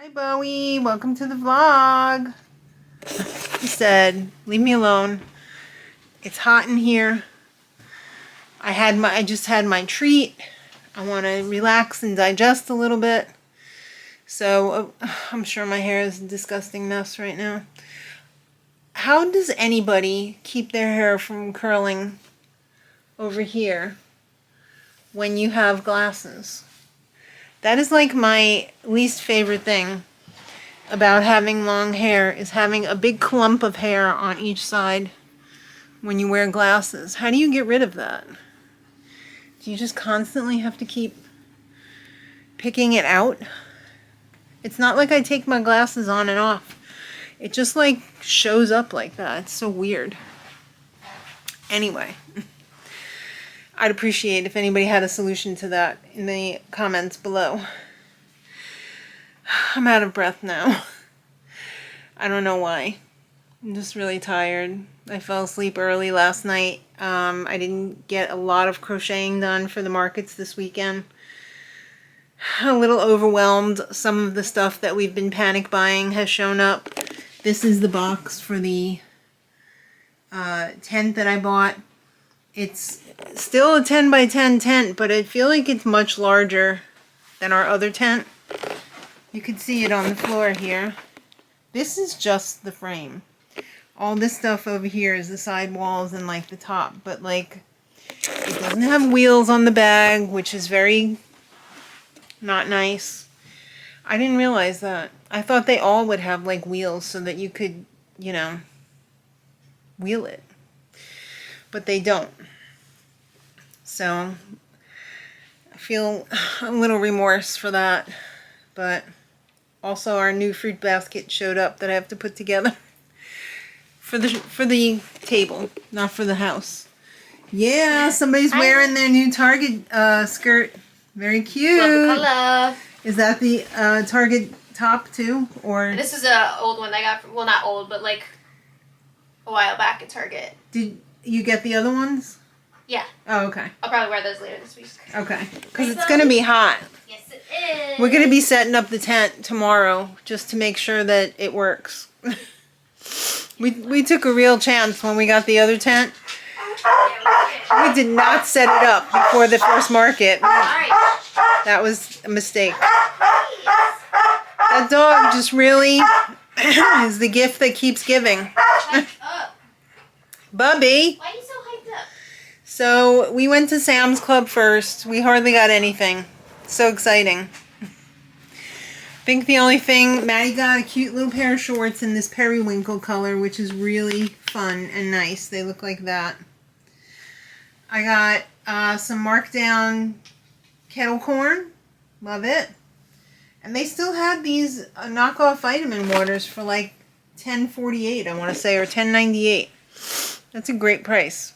Hi Bowie, welcome to the vlog. He said, leave me alone. It's hot in here. I just had my treat. I want to relax and digest a little bit. So I'm sure my hair is a disgusting mess right now. How does anybody keep their hair from curling over here when you have glasses? That is like my least favorite thing about having long hair, is having a big clump of hair on each side when you wear glasses. How do you get rid of that? Do you just constantly have to keep picking it out? It's not like I take my glasses on and off. It just like shows up like that. It's so weird. Anyway, I'd appreciate if anybody had a solution to that in the comments below. I'm out of breath now. I don't know why. I'm just really tired. I fell asleep early last night. I didn't get a lot of crocheting done for the markets this weekend. A little overwhelmed. Some of the stuff that we've been panic buying has shown up. This is the box for the tent that I bought. It's still a 10 by 10 tent, but I feel like it's much larger than our other tent. You can see it on the floor here. This is just the frame. All this stuff over here is the side walls and like the top, but like it doesn't have wheels on the bag, which is very not nice. I didn't realize that. I thought they all would have like wheels so that you could, you know, wheel it. But they don't. So I feel a little remorse for that. But also our new fruit basket showed up that I have to put together for the table, not for the house. Yeah, somebody's wearing their new Target skirt. Very cute. Love the color. Is that the Target top too, or? This is an old one I got from, well, not old, but like a while back at Target. Did you get the other ones? Yeah. Oh, okay. I'll probably wear those later this week. Okay. Because it's going to be hot. Yes, it is. We're going to be setting up the tent tomorrow just to make sure that it works. We took a real chance when we got the other tent. We did not set it up before the first market. That was a mistake. That dog just really is the gift that keeps giving. Bubby. Why are you so hyped up? So we went to Sam's Club first. We hardly got anything. So exciting. I think the only thing, Maddie got a cute little pair of shorts in this periwinkle color, which is really fun and nice. They look like that. I got some marked down kettle corn. Love it. And they still had these knockoff vitamin waters for like $10.48, I want to say, or $10.98. That's a great price.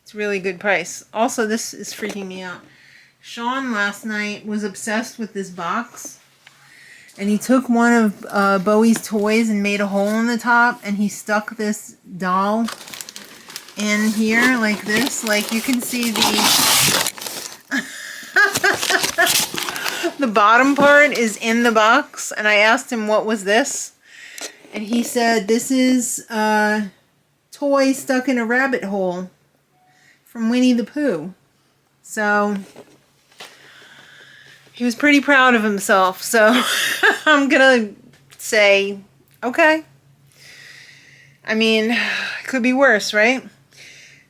It's a really good price. Also, this is freaking me out. Sean last night was obsessed with this box. And he took one of Bowie's toys and made a hole in the top. And he stuck this doll in here like this. Like you can see the bottom part is in the box. And I asked him what was this. And he said this is a toy stuck in a rabbit hole from Winnie the Pooh. So he was pretty proud of himself. So I'm gonna say, okay. I mean, it could be worse, right?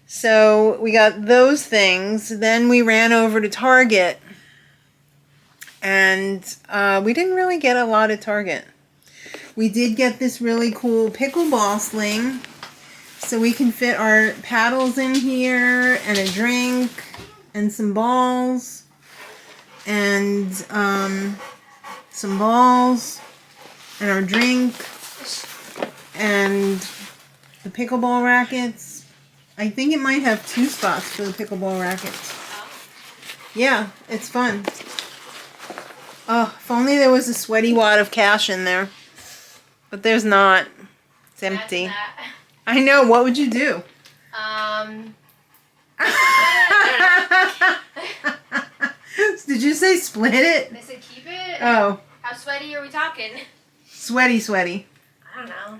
So we got those things. Then we ran over to Target. And we didn't really get a lot at Target. We did get this really cool pickleball sling. So we can fit our paddles in here and a drink and some balls. And some balls and our drink and the pickleball rackets. I think it might have 2 spots for the pickleball rackets. Yeah, it's fun. Oh, if only there was a sweaty wad of cash in there. But there's not. It's empty. I know. What would you do? Did you say split it? They said keep it. Oh. How sweaty are we talking? Sweaty, sweaty. I don't know.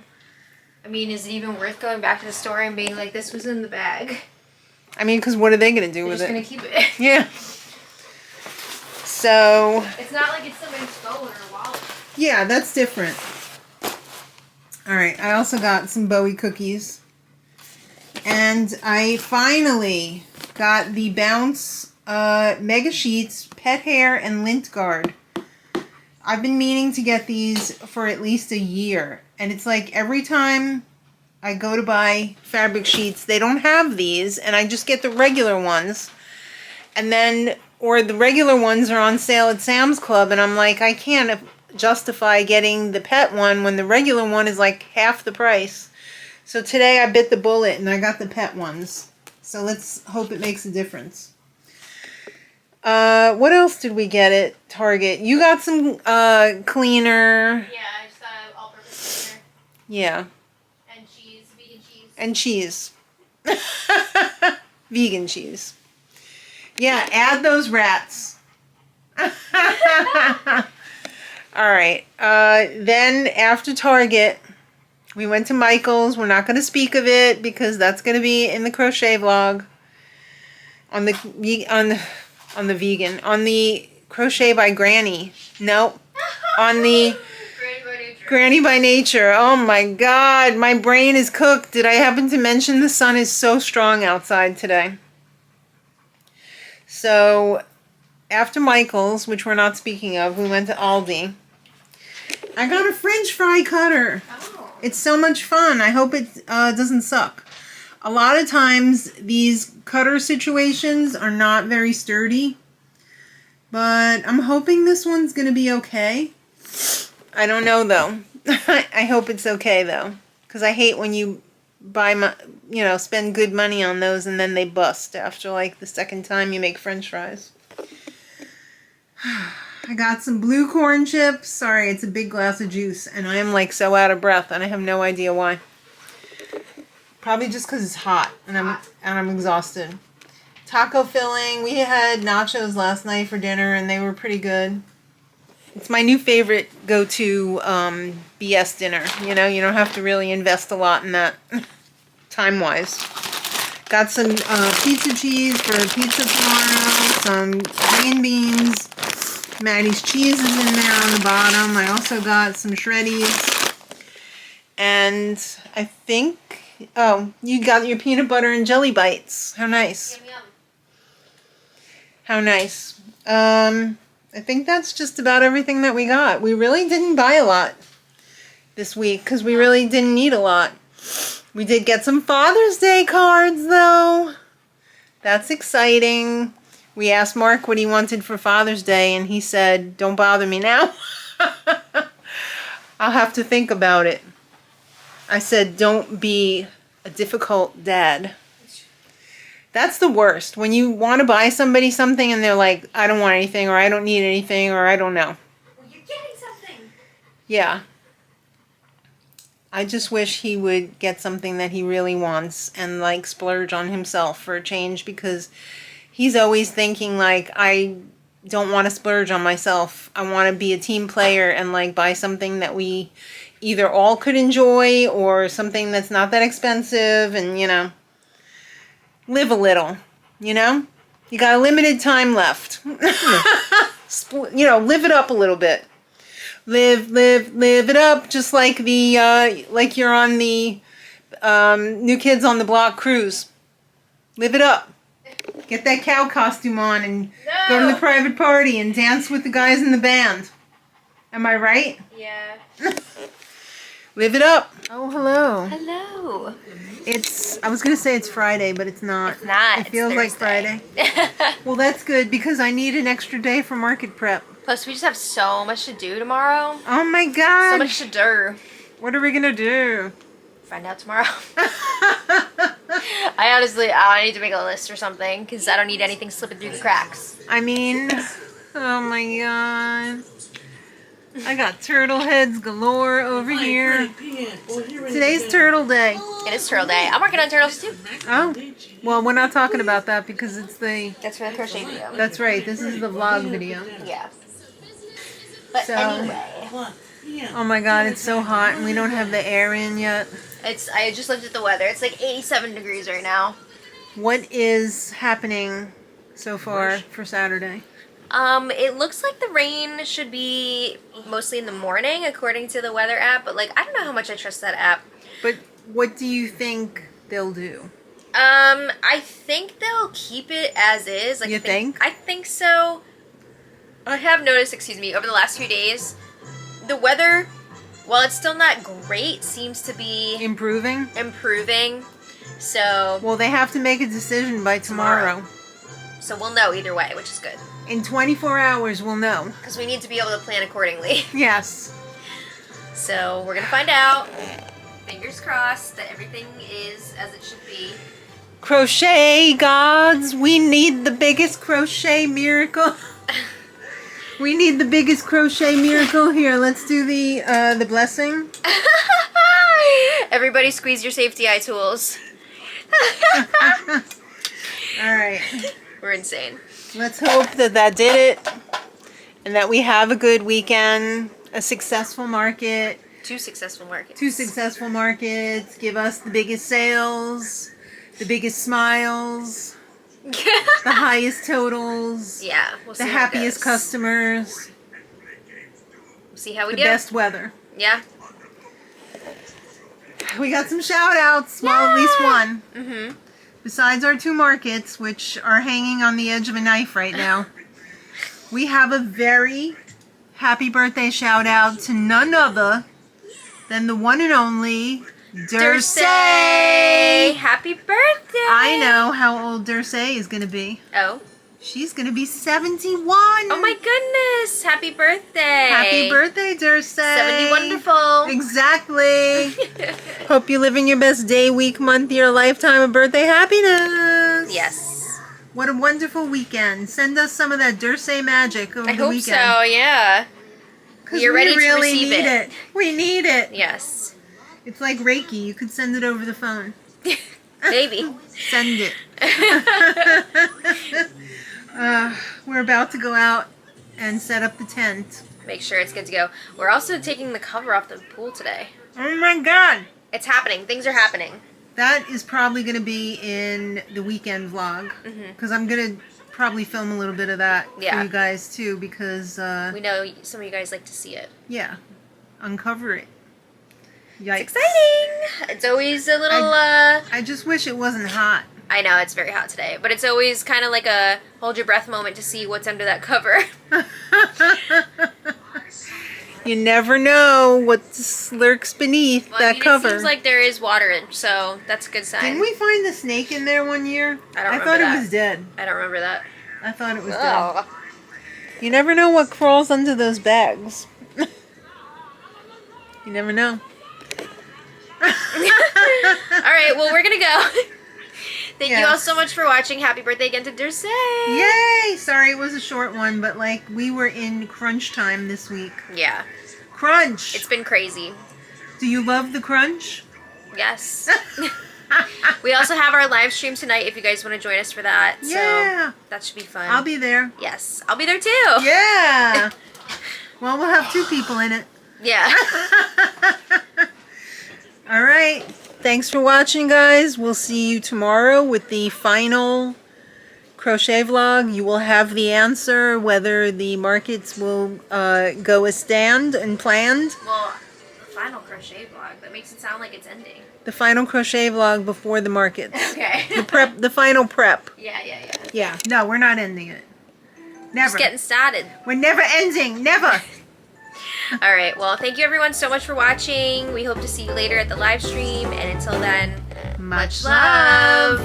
I mean, is it even worth going back to the store and being like, this was in the bag? I mean, because what are they going to do They're with just it? gonna keep it. Yeah. So, It's not like it's somebody's phone or wallet. yeah, that's different. All right, I also got some Bowie cookies. And I finally got the Bounce Mega Sheets Pet Hair and Lint Guard. I've been meaning to get these for at least a year. And it's like every time I go to buy fabric sheets, they don't have these. And I just get the regular ones. And then, or the regular ones are on sale at Sam's Club. And I'm like, I can't justify getting the pet one when the regular one is like half the price. So today I bit the bullet and I got the pet ones. So let's hope it makes a difference. What else did we get at Target? You got some cleaner. Yeah, I just got an all-purpose cleaner. Yeah. And cheese, vegan cheese. And cheese. Vegan cheese. Yeah, add those rats. Alright. Then after Target, we went to Michael's. We're not going to speak of it because that's going to be in the crochet vlog. On the vegan. On the Crochet by Granny. Nope. On the Granny by Nature. Oh my god. My brain is cooked. Did I happen to mention the sun is so strong outside today? So, after Michael's, which we're not speaking of, we went to Aldi. I got a French fry cutter. Oh. It's so much fun. I hope it doesn't suck. A lot of times, these cutter situations are not very sturdy. But I'm hoping this one's going to be okay. I don't know, though. I hope it's okay, though. Because I hate when you buy, spend good money on those and then they bust after, like, the second time you make French fries. I got some blue corn chips. Sorry, it's a big glass of juice. And I am, like, so out of breath. And I have no idea why. Probably just because it's hot. And I'm exhausted. Taco filling. We had nachos last night for dinner. And they were pretty good. It's my new favorite go-to BS dinner. You know, you don't have to really invest a lot in that time-wise. Got some pizza cheese for pizza tomorrow. Some green beans. Maddie's cheese is in there on the bottom. I also got some shreddies. And I think... Oh, you got your peanut butter and jelly bites. How nice. Yum, yum. How nice. I think that's just about everything that we got. We really didn't buy a lot this week because we really didn't need a lot. We did get some Father's Day cards, though. That's exciting. We asked Mark what he wanted for Father's Day, and he said, don't bother me now. I'll have to think about it. I said, don't be a difficult dad. That's the worst. When you want to buy somebody something and they're like, I don't want anything, or I don't need anything, or I don't know. Well, you're getting something. Yeah. I just wish he would get something that he really wants and, like, splurge on himself for a change, because he's always thinking, like, I don't want to splurge on myself. I want to be a team player and, like, buy something that we either all could enjoy or something that's not that expensive and, you know, live a little, you know? You got a limited time left. You know, live it up a little bit. Live it up, just like the, like you're on the New Kids on the Block cruise. Live it up. Get that cow costume on and go to the private party and dance with the guys in the band. Am I right? Yeah. Live it up. Oh, hello. Hello. I was going to say it's Friday, but it's not. It's not. It feels like Friday. Well, that's good because I need an extra day for market prep. Plus, we just have so much to do tomorrow. Oh my God. So much to do. What are we going to do? Find out tomorrow. I need to make a list or something because I don't need anything slipping through the cracks. I mean, oh my God. I got turtle heads galore over here. Today's Turtle Day. It is Turtle Day. I'm working on turtles too. Oh, well, we're not talking about that because it's the... That's for the crochet video. That's right. This is the vlog video. Yeah. But So- anyway, Oh my god, it's so hot and we don't have the air in yet. I just looked at the weather. It's like 87 degrees right now. What is happening so far for Saturday? It looks like the rain should be mostly in the morning according to the weather app, but like I don't know how much I trust that app. But what do you think they'll do? I think they'll keep it as is. Like, You think? I think so. I have noticed, over the last few days, the weather, while it's still not great, seems to be Improving? improving. So, Well, they have to make a decision by tomorrow. so we'll know either way, which is good. In 24 hours, we'll know. Because we need to be able to plan accordingly. Yes. So, we're going to find out. Fingers crossed that everything is as it should be. Crochet gods, we need the biggest crochet miracle. We need the biggest crochet miracle. Here, let's do the blessing. Everybody squeeze your safety eye tools. All right. We're insane. Let's hope that that did it and that we have a good weekend, a successful market, 2 successful markets. 2 successful markets, give us the biggest sales, the biggest smiles, the highest totals, Yeah, we'll see the how it happiest goes. customers, We'll see how we the do. best weather. Yeah. We got some shout outs, well, at least one. Mm-hmm. Besides our 2 markets, which are hanging on the edge of a knife right now, we have a very happy birthday shout out to none other than the one and only Dursey. Happy birthday! I know how old Dursey is going to be. Oh. She's going to be 71. Oh my goodness! Happy birthday! Happy birthday, Dursey. 70 wonderful. Exactly. Hope you're living your best day, week, month, year, lifetime of birthday happiness. Yes. What a wonderful weekend. Send us some of that Dursey magic over I the hope weekend. so, yeah. 'Cause You're we ready to really receive need it. We need it. Yes. It's like Reiki. You could send it over the phone. Maybe. Send it. We're about to go out and set up the tent. Make sure it's good to go. We're also taking the cover off the pool today. Oh my god. It's happening. Things are happening. That is probably going to be in the weekend vlog. Because I'm going to probably film a little bit of that Yeah. for you guys too. Because, We know some of you guys like to see it. yeah, uncover it. Yikes. It's exciting! It's always a little, I just wish it wasn't hot. I know, it's very hot today. But it's always kind of like a hold your breath moment to see what's under that cover. You never know what lurks beneath Well, that It cover. seems like there is water in, so that's a good sign. Didn't we find the snake in there one year? I don't remember thought that. it was dead. I don't remember that. I thought it was dead. Oh. You never know what crawls under those bags. You never know. Alright, well, we're gonna go. Thank you all Yes. so much for watching. Happy birthday again to Dursey. Yay! Sorry it was a short one, but like we were in crunch time this week. Yeah, Crunch! it's been crazy. Do you love the crunch? Yes. We also have our live stream tonight if you guys want to join us for that. Yeah. So that should be fun. I'll be there. Yes, I'll be there too. Yeah! Well, we'll have 2 people in it. Yeah. All right. Thanks for watching, guys. We'll see you tomorrow with the final crochet vlog. You will have the answer whether the markets will go as planned and planned. Well, the final crochet vlog. That makes it sound like it's ending. The final crochet vlog before the markets. Okay. The final prep. Yeah. Yeah. No, we're not ending it. Never. Just getting started. We're never ending. Never. All right. Well, thank you everyone so much for watching. We hope to see you later at the live stream. And until then, Much love.